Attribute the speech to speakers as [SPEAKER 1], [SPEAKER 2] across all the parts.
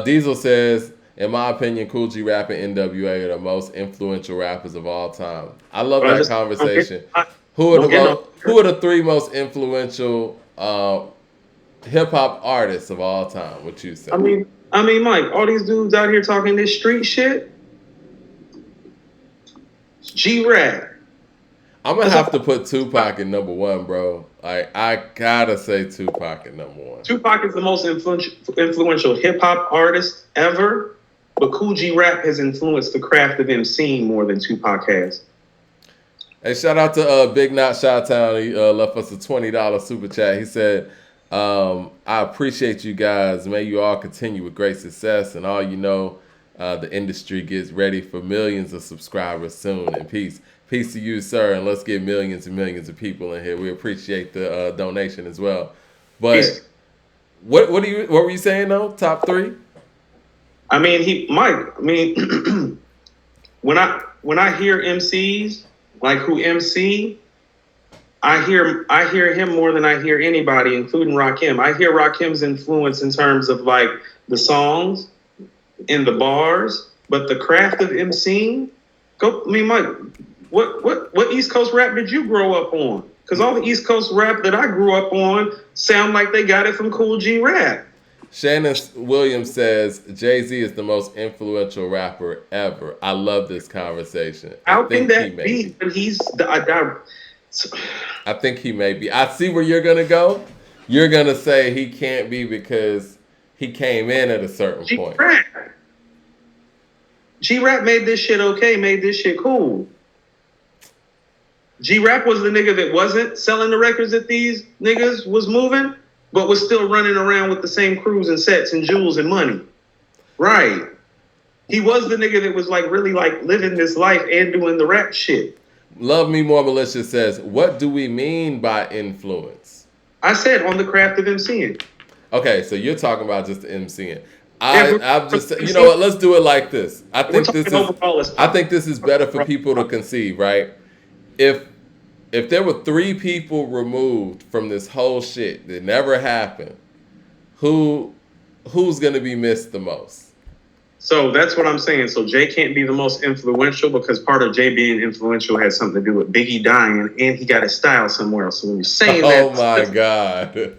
[SPEAKER 1] Diesel says, in my opinion, Cool G Rap and NWA are the most influential rappers of all time. I love
[SPEAKER 2] But
[SPEAKER 1] that conversation. Who are
[SPEAKER 2] don't get no.
[SPEAKER 1] who are the three most influential hip hop artists of all time? What you say?
[SPEAKER 2] Mike, all these dudes out here talking this street shit. G Rap.
[SPEAKER 1] I'm gonna have to put Tupac in number one, bro. Like I gotta say Tupac in number one.
[SPEAKER 2] Tupac is the most influential hip hop artist ever, but Cool G Rap has influenced the craft of MCing more than Tupac has.
[SPEAKER 1] Hey, shout out to Big Knot Shot Town. He left us a $20 super chat. He said, "I appreciate you guys. May you all continue with great success, and all you know, the industry gets ready for millions of subscribers soon. And peace." Peace to you, sir, and let's get millions and millions of people in here. We appreciate the donation as well. But
[SPEAKER 2] He's,
[SPEAKER 1] what were you saying though? Top three?
[SPEAKER 2] Mike. When I hear MCs like who MC, I hear him more than I hear anybody, including Rakim. I hear Rakim's influence in terms of like the songs, in the bars, but the craft of MCing. Mike. What East Coast rap did you grow up on? Because all the East Coast rap that I grew up on sound like they got it from Cool G Rap.
[SPEAKER 1] Shannon Williams says Jay-Z is the most influential rapper ever. I love this conversation.
[SPEAKER 2] How can that be? But
[SPEAKER 1] I think he may be. I see where you're gonna go. You're gonna say he can't be because he came in at a certain point.
[SPEAKER 2] G-Rap made this shit okay, made this shit cool. G-Rap was the nigga that wasn't selling the records that these niggas was moving, but was still running around with the same crews and sets and jewels and money. Right. He was the nigga that was like really like living this life and doing the rap shit.
[SPEAKER 1] Love Me More Malicious says, what do we mean by influence?
[SPEAKER 2] I said on the craft of MCing.
[SPEAKER 1] Okay, so you're talking about just the MCing. I'm just, you know what? Let's do it like this. I think this is better for people to conceive, right? If there were three people removed from this whole shit that never happened, who's gonna be missed the most?
[SPEAKER 2] So that's what I'm saying. So Jay can't be the most influential because part of Jay being influential has something to do with Biggie dying, and he got his style somewhere else. So when you're saying that,
[SPEAKER 1] oh my God.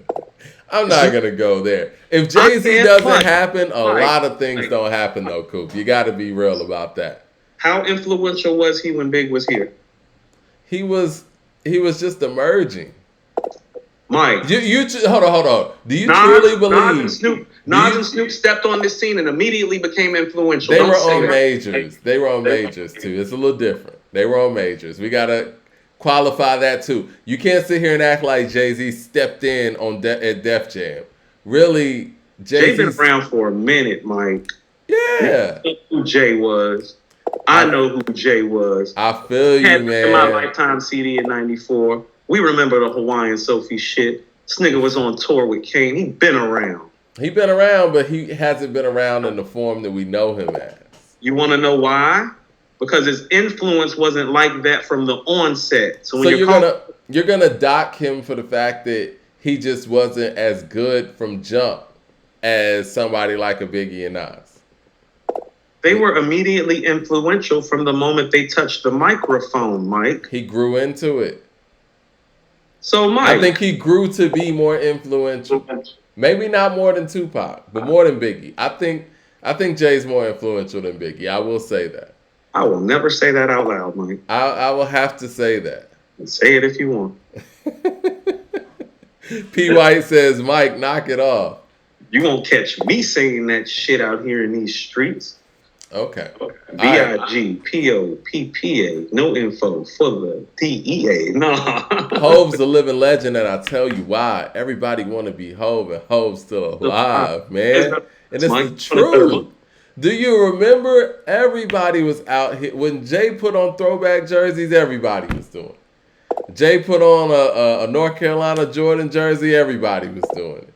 [SPEAKER 1] I'm not gonna go there. If Jay-Z doesn't happen, a lot of things don't happen though, Coop. You got to be real about that.
[SPEAKER 2] How influential was he when Big was here?
[SPEAKER 1] He was just emerging.
[SPEAKER 2] Mike,
[SPEAKER 1] you hold on. Do you truly believe
[SPEAKER 2] Nas and Snoop stepped on this scene and immediately became influential?
[SPEAKER 1] They were on majors. They were on majors too. It's a little different. They were on majors. We gotta qualify that too. You can't sit here and act like Jay-Z stepped in at Def Jam. Really,
[SPEAKER 2] Jay's been around for a minute, Mike.
[SPEAKER 1] Yeah.
[SPEAKER 2] You know who Jay was. I know who Jay was.
[SPEAKER 1] I feel you, man.
[SPEAKER 2] In my Lifetime CD in '94. We remember the Hawaiian Sophie shit. This nigga was on tour with Kane. He been around.
[SPEAKER 1] He been around, but he hasn't been around in the form that we know him as.
[SPEAKER 2] You want to know why? Because his influence wasn't like that from the onset. So when
[SPEAKER 1] you're gonna dock him for the fact that he just wasn't as good from jump as somebody like a Biggie and Nas.
[SPEAKER 2] They were immediately influential from the moment they touched the microphone, Mike.
[SPEAKER 1] He grew into it.
[SPEAKER 2] So, Mike,
[SPEAKER 1] I think he grew to be more influential. Maybe not more than Tupac, but more than Biggie. I think Jay's more influential than Biggie. I will say that.
[SPEAKER 2] I will never say that out loud, Mike.
[SPEAKER 1] I will have to say that.
[SPEAKER 2] Say it if you want.
[SPEAKER 1] P. White says, Mike, knock it off.
[SPEAKER 2] You won't catch me saying that shit out here in these streets.
[SPEAKER 1] Okay.
[SPEAKER 2] BIGPOPPA. No info for the DEA. No.
[SPEAKER 1] Hove's a living legend, and I tell you why. Everybody want to be Hove, and Hove's still alive, man. And it's the truth. Do you remember everybody was out here when Jay put on throwback jerseys? Everybody was doing it. Jay put on a North Carolina Jordan jersey. Everybody was doing it.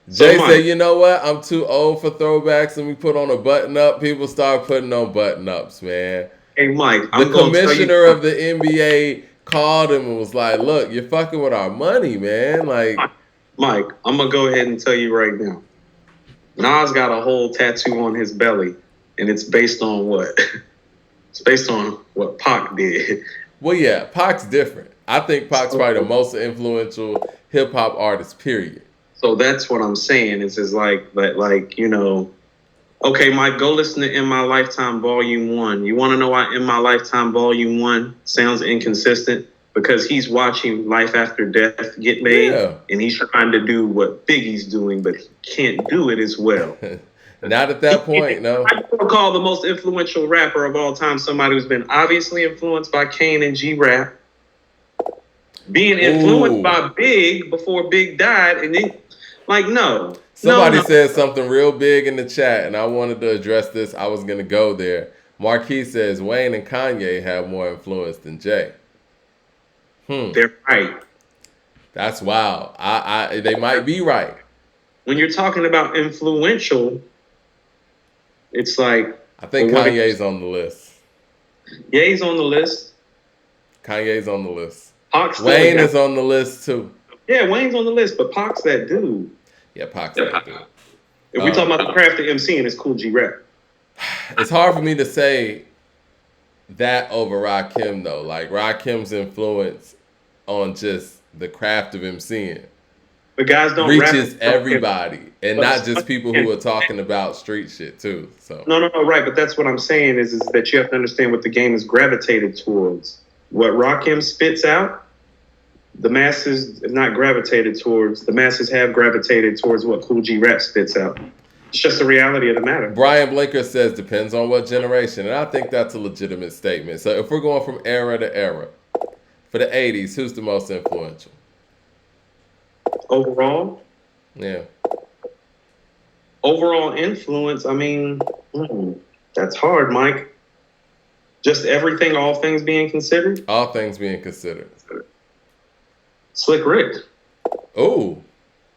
[SPEAKER 1] Jay said, you know what? I'm too old for throwbacks. Let me put on a button-up. People start putting on button-ups, man.
[SPEAKER 2] Hey, Mike.
[SPEAKER 1] The commissioner of the NBA called him and was like, look, you're fucking with our money, man. Like,
[SPEAKER 2] Mike, I'm going to go ahead and tell you right now. Nas got a whole tattoo on his belly, and it's based on what? It's based on what Pac did.
[SPEAKER 1] Well, yeah, Pac's different. I think Pac's probably the most influential hip hop artist. Period.
[SPEAKER 2] So that's what I'm saying. Is like okay, Mike, go listen to In My Lifetime Volume 1. You want to know why In My Lifetime Volume 1 sounds inconsistent? Because he's watching Life After Death get made, and he's trying to do what Biggie's doing, but he can't do it as well.
[SPEAKER 1] Not at that point, no.
[SPEAKER 2] I would call the most influential rapper of all time somebody who's been obviously influenced by Kane and G-Rap, being influenced by Big before Big died, and then, like, no.
[SPEAKER 1] Somebody said something real big in the chat, and I wanted to address this. I was going to go there. Marquis says Wayne and Kanye have more influence than Jay.
[SPEAKER 2] They're right.
[SPEAKER 1] That's wild. They might be right.
[SPEAKER 2] When you're talking about influential, it's like...
[SPEAKER 1] I think Kanye's on the list.
[SPEAKER 2] Ye's on the list.
[SPEAKER 1] Kanye's on the list.
[SPEAKER 2] Wayne
[SPEAKER 1] is on the list, too.
[SPEAKER 2] Yeah, Wayne's on the list, but Pac's that dude.
[SPEAKER 1] Yeah, Pac's that dude.
[SPEAKER 2] If we're talking about the craft of MCing, it's Cool G-Rap.
[SPEAKER 1] It's hard for me to say that over Rakim, though. Like, Rakim's influence on just the craft of MCing.
[SPEAKER 2] But guys don't
[SPEAKER 1] reaches everybody, and not just people who are talking about street shit too. So
[SPEAKER 2] no, right. But that's what I'm saying is that you have to understand what the game is gravitated towards. What Rakim spits out, the masses have not gravitated towards. The masses have gravitated towards what Cool G-Rap spits out. It's just the reality of the matter.
[SPEAKER 1] Brian Blinker says depends on what generation, and I think that's a legitimate statement. So if we're going from era to era, for the 80s, who's the most influential?
[SPEAKER 2] Overall?
[SPEAKER 1] Yeah.
[SPEAKER 2] Overall influence, I mean, that's hard, Mike. Just everything, all things being considered?
[SPEAKER 1] All things being considered.
[SPEAKER 2] Slick Rick.
[SPEAKER 1] Oh.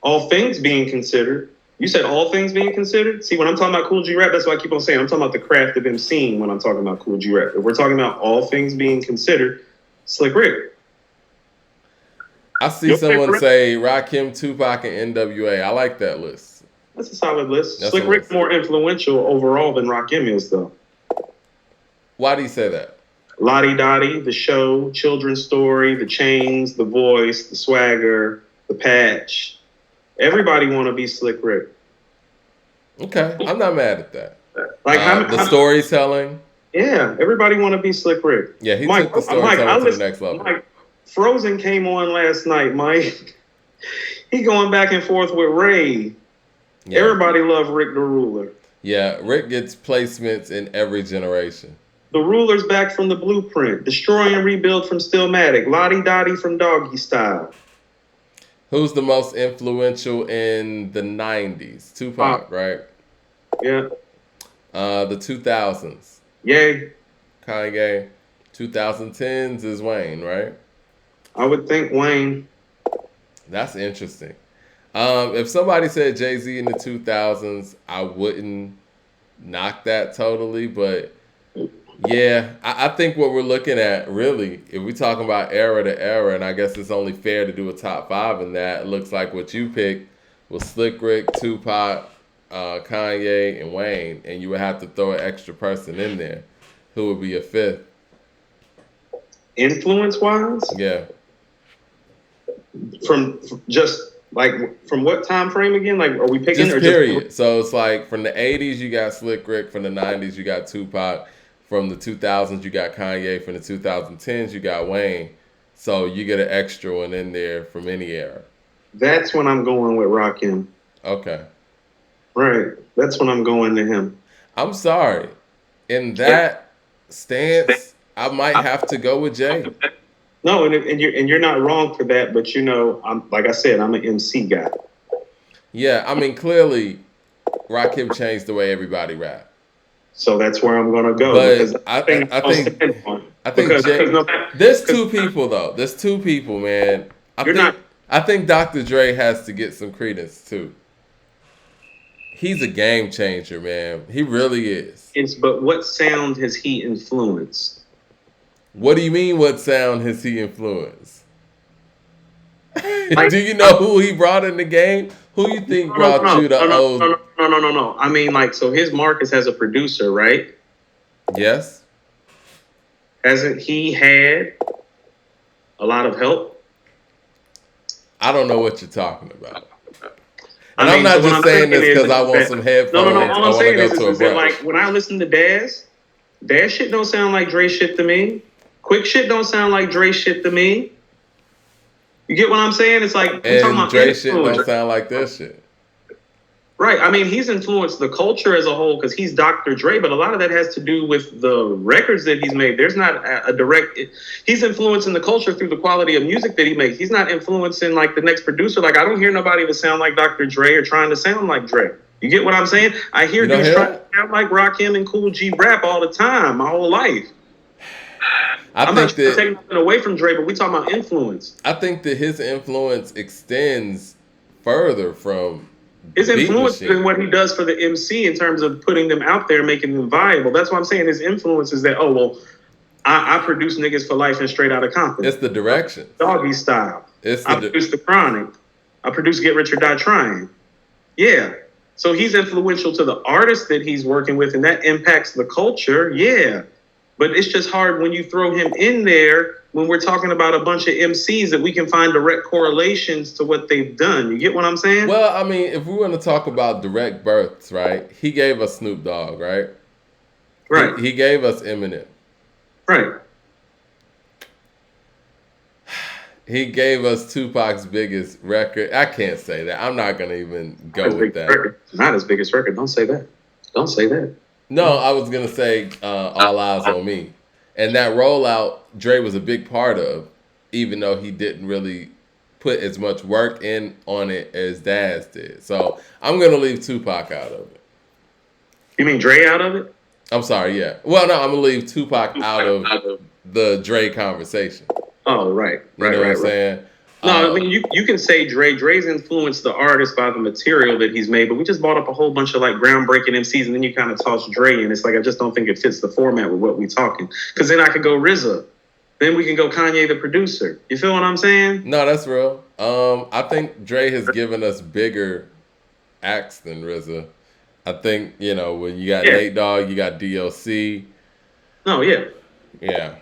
[SPEAKER 2] All things being considered. You said all things being considered? See, when I'm talking about Cool G-Rap, that's why I keep on saying I'm talking about the craft of MCing when I'm talking about Cool G-Rap. If we're talking about all things being considered, Slick Rick.
[SPEAKER 1] I see someone say Rakim, Tupac, and NWA. I like that list.
[SPEAKER 2] That's a solid list. Slick Rick's more influential overall than Rakim is, though.
[SPEAKER 1] Why do you say that?
[SPEAKER 2] Lottie Dottie, The Show, Children's Story, The Chains, The Voice, The Swagger, The Patch. Everybody want to be Slick Rick.
[SPEAKER 1] Okay, I'm not mad at that.
[SPEAKER 2] Like
[SPEAKER 1] the storytelling.
[SPEAKER 2] Yeah, everybody want to be Slick Rick.
[SPEAKER 1] Yeah, he took the storytelling to the next level.
[SPEAKER 2] Mike, Frozen came on last night, Mike. He going back and forth with Ray. Yeah. Everybody loved Rick the Ruler.
[SPEAKER 1] Yeah, Rick gets placements in every generation.
[SPEAKER 2] The Ruler's back from the Blueprint. Destroy and Rebuild from Stillmatic. Lottie Dottie from Doggy Style.
[SPEAKER 1] Who's the most influential in the 90s? Tupac, right?
[SPEAKER 2] Yeah.
[SPEAKER 1] The 2000s.
[SPEAKER 2] Yay.
[SPEAKER 1] Kanye. 2010s is Wayne, right?
[SPEAKER 2] I would think Wayne.
[SPEAKER 1] That's interesting. If somebody said Jay-Z in the 2000s, I wouldn't knock that totally. But, yeah, I think what we're looking at, really, if we're talking about era to era, and I guess it's only fair to do a top 5 in that, it looks like what you picked was Slick Rick, Tupac, Kanye, and Wayne. And you would have to throw an extra person in there. Who would be a fifth?
[SPEAKER 2] Influence-wise?
[SPEAKER 1] Yeah.
[SPEAKER 2] From what time frame again? Like, are we picking?
[SPEAKER 1] Just period. So it's like from the 80s you got Slick Rick, from the 90s you got Tupac, from the 2000s you got Kanye, from the 2010s you got Wayne. So you get an extra one in there from any era.
[SPEAKER 2] That's when I'm going with Rakim.
[SPEAKER 1] Okay.
[SPEAKER 2] Right. That's when I'm going to him.
[SPEAKER 1] I'm sorry. In that stance, I might have to go with Jay.
[SPEAKER 2] No, and you're not wrong for that, but I'm like I said, I'm an MC guy.
[SPEAKER 1] Yeah, I mean clearly, Rakim changed the way everybody rap.
[SPEAKER 2] So that's where I'm gonna go.
[SPEAKER 1] But I think Jay. There's two people though. There's two people, man. I think Dr. Dre has to get some credence too. He's a game changer, man. He really is.
[SPEAKER 2] But what sound has he influenced?
[SPEAKER 1] What do you mean, what sound has he influenced? Do you know who he brought in the game? Who you think brought you the old?
[SPEAKER 2] No. I mean, like, so his Marcus as a producer, right?
[SPEAKER 1] Yes.
[SPEAKER 2] Hasn't he had a lot of help?
[SPEAKER 1] I don't know what you're talking about. And
[SPEAKER 2] I mean,
[SPEAKER 1] I'm not
[SPEAKER 2] so
[SPEAKER 1] just saying this because I want some headphones.
[SPEAKER 2] All
[SPEAKER 1] I
[SPEAKER 2] I'm
[SPEAKER 1] want to
[SPEAKER 2] saying
[SPEAKER 1] go to a
[SPEAKER 2] is that, like,
[SPEAKER 1] brunch.
[SPEAKER 2] when I listen to Daz shit don't sound like Dre shit to me. Quick shit don't sound like Dre shit to me. You get what I'm saying? It's like, we're talking
[SPEAKER 1] And
[SPEAKER 2] about
[SPEAKER 1] Dre shit
[SPEAKER 2] influence.
[SPEAKER 1] don't sound like this shit.
[SPEAKER 2] Right. I mean, he's influenced the culture as a whole because he's Dr. Dre, but a lot of that has to do with the records that he's made. There's not a direct. He's influencing the culture through the quality of music that he makes. He's not influencing like the next producer. Like, I don't hear nobody that sound like Dr. Dre or trying to sound like Dre. You get what I'm saying? I hear dudes trying to sound like Rakim and Cool G rap all the time, my whole life. I'm not trying to take nothing away from Dre, but we talking about influence.
[SPEAKER 1] I think that his influence extends further from
[SPEAKER 2] his influence in what he does for the MC in terms of putting them out there, making them viable. That's what I'm saying. His influence is that, I produce niggas for life and Straight Outta Compton.
[SPEAKER 1] It's the direction.
[SPEAKER 2] Doggy Style. I produce The Chronic. I produce Get Rich or Die Trying. Yeah. So he's influential to the artists that he's working with, and that impacts the culture. Yeah. But it's just hard when you throw him in there when we're talking about a bunch of MCs that we can find direct correlations to what they've done. You get what I'm saying?
[SPEAKER 1] Well, I mean, if we want to talk about direct births, right? He gave us Snoop Dogg, right?
[SPEAKER 2] Right.
[SPEAKER 1] He gave us Eminem.
[SPEAKER 2] Right.
[SPEAKER 1] He gave us Tupac's biggest record. I can't say that. I'm not going to even go with that.
[SPEAKER 2] Record. Not his biggest record. Don't say that. Don't say that.
[SPEAKER 1] No, I was going to say All Eyes on Me. And that rollout, Dre was a big part of, even though he didn't really put as much work in on it as Daz did. So I'm going to leave Tupac out of it.
[SPEAKER 2] You mean Dre out of it?
[SPEAKER 1] I'm sorry, yeah. Well, no, I'm going to leave Tupac out of the Dre conversation.
[SPEAKER 2] Oh, right.
[SPEAKER 1] You know what I'm saying?
[SPEAKER 2] No, I mean, you can say Dre. Dre's influenced the artist by the material that he's made, but we just brought up a whole bunch of like groundbreaking MCs, and then you kind of toss Dre in. It's like, I just don't think it fits the format with what we're talking. Because then I could go RZA. Then we can go Kanye the producer. You feel what I'm saying?
[SPEAKER 1] No, that's real. I think Dre has given us bigger acts than RZA. I think, when you got Nate Dogg, you got DLC.
[SPEAKER 2] No, yeah.
[SPEAKER 1] Yeah.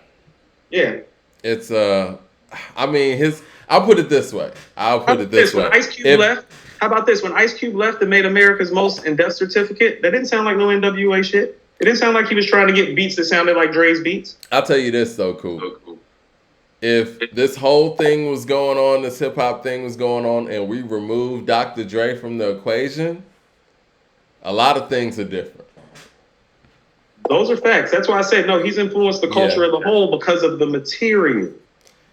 [SPEAKER 2] Yeah.
[SPEAKER 1] It's I mean, I'll put it this way.
[SPEAKER 2] When Ice Cube left, how about this? When Ice Cube left and made America's Most and Death Certificate, that didn't sound like no NWA shit. It didn't sound like he was trying to get beats that sounded like Dre's beats.
[SPEAKER 1] I'll tell you this though, Cool. If this whole thing was going on, this hip hop thing was going on, and we removed Dr. Dre from the equation, a lot of things are different.
[SPEAKER 2] Those are facts. That's why I said, no, he's influenced the culture as a whole because of the material.